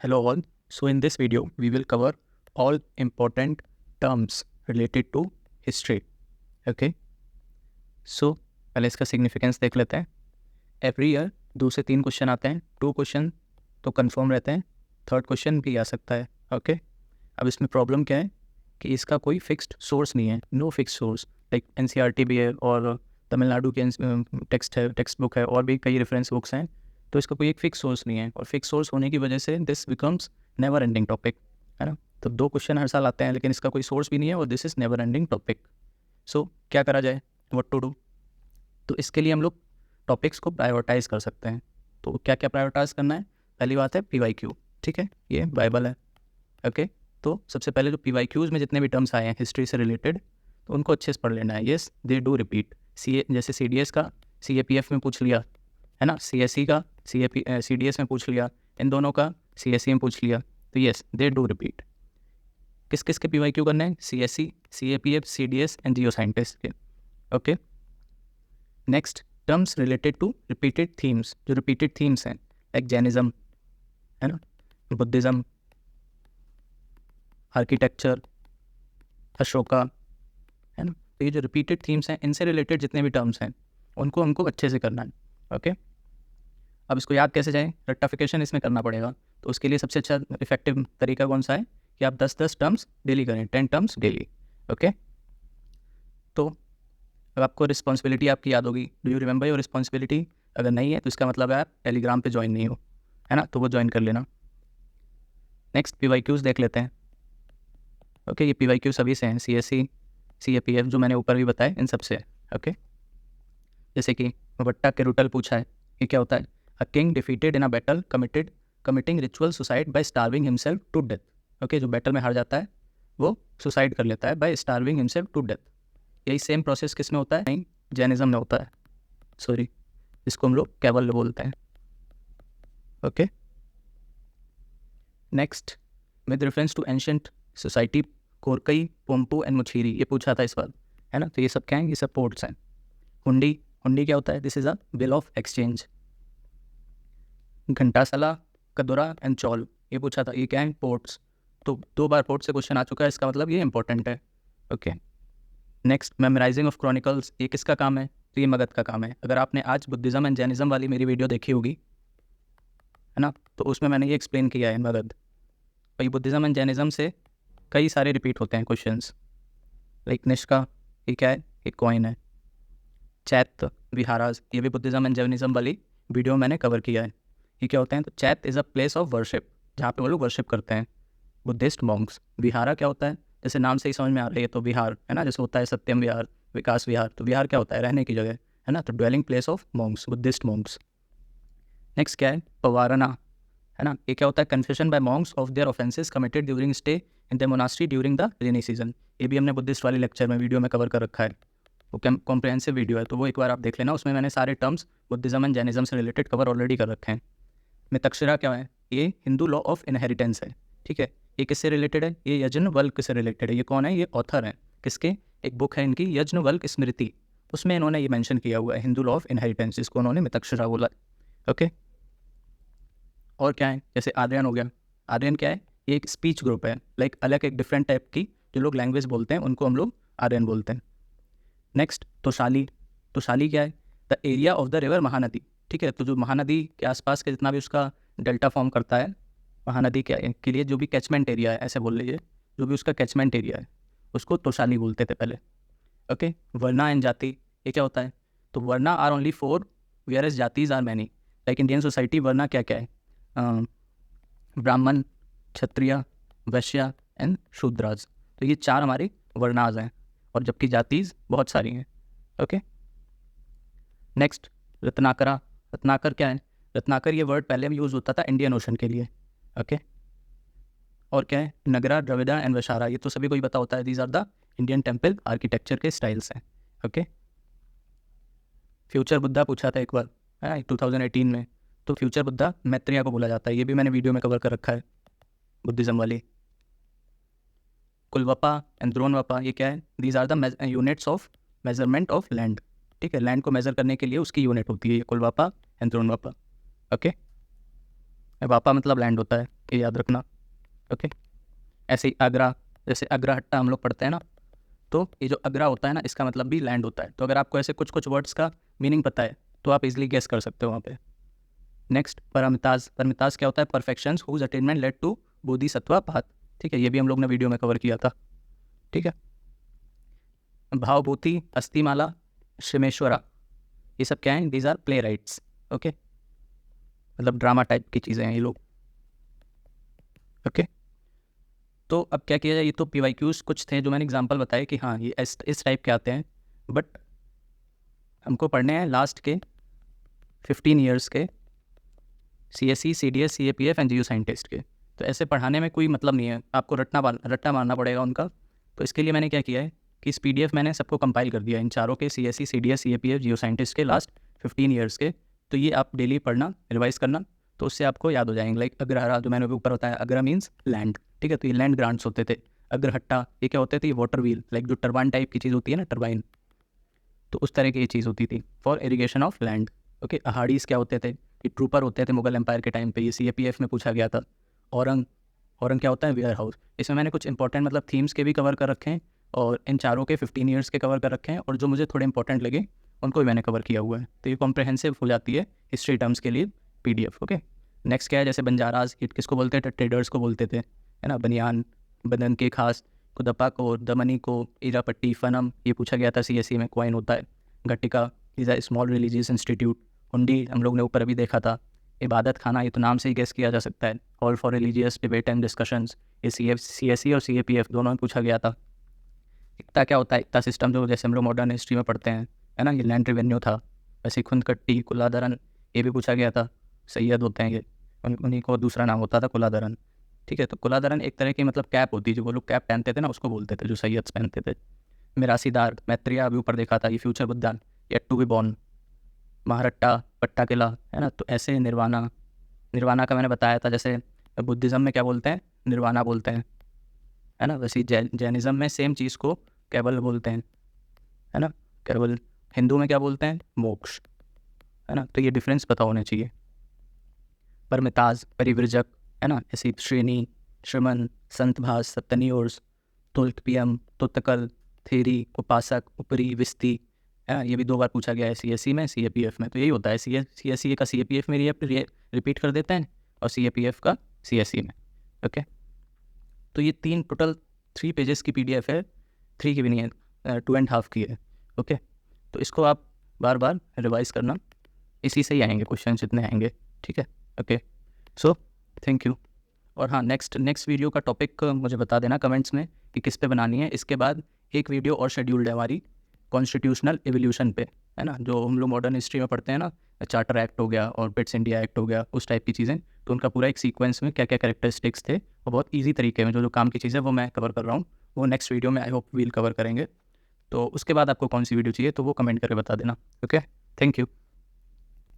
Hello all. So in this video, we will cover all important terms related to history. Okay. So पहले इसका significance देख लेते हैं. Every year 2 से 3 question आते हैं. 2 क्वेश्चन तो कंफर्म रहते हैं, 3rd क्वेश्चन भी आ सकता है. ओके. अब इसमें प्रॉब्लम क्या है कि इसका कोई फिक्स्ड सोर्स नहीं है. No fix source. Like NCERT भी है और तमिलनाडु की टेक्स्ट बुक है और भी कई रेफरेंस बुक्स हैं. तो इसका कोई एक फिक्स सोर्स नहीं है और फिक्स सोर्स होने की वजह से this becomes never ending topic, है ना. तो 2 क्वेश्चन हर साल आते हैं लेकिन इसका कोई सोर्स भी नहीं है और this is never ending topic. So क्या करा जाए, व्हाट टू डू. तो इसके लिए हम लोग टॉपिक्स को प्रायोरिटाइज कर सकते हैं. तो क्या क्या प्रायोरिटाइज करना है. पहली बात है PYQ. ठीक है, ये बाइबल है. ओके. तो सबसे पहले जो PYQs में जितने भी टर्म्स आए हैं हिस्ट्री से रिलेटेड, तो उनको अच्छे से पढ़ लेना है. Yes, they do repeat. जैसे CDS का CAPF में पूछ लिया, है ना. CSE का CDS में पूछ लिया, इन दोनों का CSE में पूछ लिया. तो येस, दे डू रिपीट. किस किस के PYQ करने हैं. CSE, CAPF, CDS and geo scientist के. Okay. Next, terms related to repeated themes. जो रिपीटेड थीम्स हैं लाइक जैनिज्म, है ना, बुद्धिज़्म, आर्किटेक्चर, अशोका, है ना. तो ये जो रिपीटेड थीम्स हैं इनसे रिलेटेड जितने भी टर्म्स हैं उनको हमको अच्छे से करना है. ओके. अब इसको याद कैसे जाए, रेक्टिफिकेशन इसमें करना पड़ेगा. तो उसके लिए सबसे अच्छा इफेक्टिव तरीका कौन सा है कि आप 10-10 टर्म्स डेली करें, 10 टर्म्स डेली. ओके. तो अब आपको रिस्पॉन्सिबिलिटी आपकी याद होगी. Do you remember your responsibility. अगर नहीं है तो इसका मतलब है आप टेलीग्राम पे ज्वाइन नहीं हो, है ना. तो वो ज्वाइन कर लेना. नेक्स्ट PYQs देख लेते हैं. ओके. ये PYQ सभी से हैं, CSE, CAPF जो मैंने ऊपर भी बताए इन सब से. ओके. जैसे कि वट्टा केरुटल पूछा है. ये क्या होता है. A king defeated in a battle committing ritual suicide by starving himself to death. Okay. जो बैटल में हार जाता है वो सुसाइड कर लेता है by starving himself to death. यही सेम प्रोसेस किस में होता है. नहीं, जैनिज्म में होता है. सॉरी, इसको हम लोग कैवल बोलते हैं. Okay. Next, with reference to ancient society, Korkai, Poompuhar and Muziris. ये पूछा था इस बार, है ना. तो ये सब क्या है, ये सब पोर्ट्स हैं. हुंडी क्या होता है. This is a bill of exchange. Ghantasala, Kadura and Chaul, ये पूछा था. ये क्या है, पोर्ट्स. तो 2 बार पोर्ट से क्वेश्चन आ चुका है, इसका मतलब ये इंपॉर्टेंट है. Okay. Next, memorizing of chronicles. ये किसका काम है. तो ये मगध का काम है. अगर आपने आज बुद्धिज़्म एंड जैनिज्म वाली मेरी वीडियो देखी होगी, है ना, तो उसमें मैंने ये एक्सप्लेन किया है मगध. और ये बुद्धिज़्म एंड जैनिज्म से कई सारे रिपीट होते हैं क्वेश्चंस. लाइक निष्का, ये क्या है, एक कॉइन है. चैत्य विहाराज, ये भी बुद्धिज़्म एंड जैनिज्म वाली वीडियो मैंने कवर किया है. ये क्या होते हैं. तो चैत्य is a place of worship, जहाँ पे वो लोग वर्शिप करते हैं, बुद्धिस्ट मॉन्क्स. विहारा क्या होता है, जैसे नाम से ही समझ में आ रही है, तो विहार, है ना. जैसे होता है सत्यम विहार, विकास विहार. तो विहार क्या होता है, रहने की जगह, है ना. तो dwelling place of monks, Buddhist monks. Next क्या है, पवारना, है ना. ये क्या होता है, confession by monks of their offences committed during stay in the monastery during the rainy season. ये भी हमने बुद्धिस्ट वाले लेक्चर में वीडियो में कवर कर रखा है. वो कॉम्प्रिहेंसिव वीडियो है, तो वो एक बार आप देख लेना. उसमें मैंने सारे टर्म्स बुद्धिज़्म एंड जैनिज्म से रिलेटेड कवर ऑलरेडी कर रखे हैं. मितक्षरा क्या है, ये हिंदू लॉ ऑफ इनहेरिटेंस है. ठीक है. ये किससे रिलेटेड है, ये यज्ञवल्क्य से रिलेटेड है. ये कौन है, ये ऑथर है. किसके, एक बुक है इनकी यज्ञवल्क्य स्मृति, उसमें इन्होंने ये मेंशन किया हुआ है हिंदू लॉ ऑफ इनहेरिटेंस, जिसको उन्होंने मितक्षरा बोला. ओके. और क्या है, जैसे आर्यन हो गया. आर्यन क्या है, ये एक स्पीच ग्रुप है. लाइक अलग एक डिफरेंट टाइप की जो लोग लैंग्वेज बोलते हैं उनको हम लोग आर्यन बोलते हैं. नेक्स्ट, तोशाली. तोशाली क्या है, the area of the river Mahanadi. ठीक है. तो जो महानदी के आसपास के जितना भी उसका डेल्टा फॉर्म करता है, महानदी के लिए जो भी कैचमेंट एरिया है, ऐसे बोल लीजिए, जो भी उसका कैचमेंट एरिया है उसको तोशाली बोलते थे पहले. ओके. वर्ना एंड जाति, ये क्या होता है. तो varna are only 4 whereas jatis are many. Like Indian society varna क्या क्या है, ब्राह्मण, क्षत्रिय, वैश्य एंड शूद्राज. तो ये 4 हमारे वर्णाज हैं और जबकि जातीज बहुत सारी हैं. ओके. नेक्स्ट, रत्नाकरा. रत्नाकर क्या है, रत्नाकर ये वर्ड पहले भी यूज़ होता था इंडियन ओशन के लिए. ओके. और क्या है, नगरा, द्रविड़ा एंड वशारा. ये तो सभी को ही पता होता है. These are the Indian temple architecture के स्टाइल्स हैं. ओके. फ्यूचर बुद्धा पूछा था एक बार, है 2018 में. तो फ्यूचर बुद्धा मैत्रेय को बोला जाता है. ये भी मैंने वीडियो में कवर कर रखा है, बुद्धिज़्म वाली. कुलवपा एंड द्रोणवपा, ये क्या है, these are the units of measurement of land. ठीक है. लैंड को मेजर करने के लिए उसकी यूनिट होती है, कुलवपा एंड द्रोणवपा. ओके. वापा मतलब लैंड होता है. ये याद रखना। ओके, ऐसे ही आगरा, जैसे अग्रहट्टा हम लोग पढ़ते हैं ना, तो ये जो अग्रा होता है ना, इसका मतलब भी लैंड होता है। तो अगर आपको ऐसे कुछ कुछ वर्ड्स का मीनिंग पता है तो आप इजीली गेस कर सकते हो वहाँ पे। नेक्स्ट परमिताज, परमिताज क्या होता है? Perfections whose attainment led to Bodhisattva path. ठीक है, ये भी हम लोग ने वीडियो में कवर किया था। ठीक है, भावभूति, अस्थिमाला, शिमेश्वरा, ये सब क्या हैं? These are play rights. Okay, मतलब ड्रामा टाइप की चीज़ें हैं ये लोग। ओके, तो अब क्या किया जाए? ये तो PYQs कुछ थे जो मैंने एग्जांपल बताए कि हाँ ये इस टाइप के आते हैं, बट हमको पढ़ने हैं लास्ट के 15 ईयर्स के CSE, CDS, CAPF and geo scientist के। तो ऐसे पढ़ाने में कोई मतलब नहीं है, आपको रट्टा मारना पड़ेगा उनका। तो इसके लिए मैंने क्या किया है कि इस PDF मैंने सबको कंपाइल कर दिया, इन चारों के CSE, CDS, CAPF, जियो साइंटिस्ट के लास्ट 15 ईयर्स के। तो ये आप डेली पढ़ना, रिवाइज करना, तो उससे आपको याद हो जाएंगे। लाइक अग्रहारा जो मैंने ऊपर बताया, अग्रा मीन्स लैंड। ठीक है, तो ये लैंड ग्रांट्स होते थे। अग्रहट्टा ये क्या होते थे? ये वाटर व्हील, लाइक जो टरबाइन टाइप की चीज़ होती है ना, टरबाइन, तो उस तरह की ये चीज़ होती थी for irrigation of land. Okay, अहाड़ीज क्या होते थे? ये ट्रूपर होते थे मुगल एम्पायर के टाइम पे, ये CAPF में पूछा गया था। औरंग, औरंग क्या होता है? Warehouse. इसमें मैंने कुछ इंपॉर्टेंट मतलब थीम्स के भी कवर कर रखे हैं, और इन चारों के 15 ईयर्स के कवर कर रखे हैं, और जो मुझे थोड़े इंपॉर्टेंट लगे उनको भी मैंने कवर किया हुआ है। तो ये कॉम्प्रहेंसिव हो जाती है हिस्ट्री टर्म्स के लिए PDF। ओके, नेक्स्ट क्या है? जैसे बंजाराज, ये किसको बोलते थे? ट्रेडर्स को बोलते थे, है ना। बनियान, बदन के खास, कुदपा को, दमनी को, इरापट्टी, फनम, ये पूछा गया था CSE में, क्वाइन होता है। Ghatika is a small religious institute. Hundi हम लोग ने ऊपर अभी देखा था। इबादत खाना, ये तो नाम से ही गेस किया जा सकता है। Hall for religious debate and discussions, ये CSE और CAPF दोनों में पूछा गया था। इक्ता क्या होता है? इक्ता सिस्टम जो जैसे हम लोग मॉडर्न हिस्ट्री में पढ़ते हैं, है ना, ये लैंड रेवेन्यू था। वैसे खुंदकट्टी, कुलाधरन, ये भी पूछा गया था। सैयद होते हैं ये, उन्हीं को दूसरा नाम होता था कुलाधरन। ठीक है, तो कुलाधरन एक तरह की मतलब कैप होती है, जो वो लोग कैप पहनते थे ना, उसको बोलते थे, जो सैयद पहनते थे। मिरासीदार, मैत्रिया अभी ऊपर देखा था, ये future Buddha, yet to be born. Maharatta, patta किला, है ना। तो ऐसे निर्वाणा, निर्वाणा का मैंने बताया था, जैसे बुद्धिज़्म में क्या बोलते हैं? निर्वाणा बोलते हैं, है ना। वैसे जैनिज़्म में सेम चीज़ को केवल बोलते हैं, है ना, केवल। हिंदू में क्या बोलते हैं? मोक्ष, है ना। तो ये डिफरेंस पता होने चाहिए। परमिताज, परिव्रजक, है ना, ऐसी श्रेणी, श्रमण, संतभास, सप्तनियोर्स, तुल्तपियम, तुतकल, थेरी, उपासक, उपरी, विस्ती, है ना। ये भी 2 बार पूछा गया है CSE में, CAPF में। तो यही होता है, CSE का CAPF में रिपीट कर देते हैं, और CAPF का CSE में। ओके, तो ये 3 टोटल 3 पेजेस की PDF है, 3 की भी नहीं है, 2.5 की है। ओके, तो इसको आप बार बार रिवाइज करना, इसी से ही आएंगे क्वेश्चन जितने आएंगे। ठीक है, ओके, सो थैंक यू। और हाँ, नेक्स्ट वीडियो का टॉपिक मुझे बता देना कमेंट्स में कि किस पे बनानी है। इसके बाद एक वीडियो और शेड्यूल्ड है हमारी कॉन्स्टिट्यूशनल एवोल्यूशन पे, है ना, जो हम लोग मॉडर्न हिस्ट्री में पढ़ते हैं ना, चार्टर एक्ट हो गया और बिट्स इंडिया एक्ट हो गया, उस टाइप की चीज़ें। तो उनका पूरा एक सीक्वेंस में क्या क्या कैरेक्टरिस्टिक्स थे, और बहुत ईजी तरीके में जो काम की चीज़ें वो मैं कवर कर रहा हूँ, वो नेक्स्ट वीडियो में आई होप वील कवर करेंगे। तो उसके बाद आपको कौन सी वीडियो चाहिए तो वो कमेंट करके बता देना। Okay, thank you.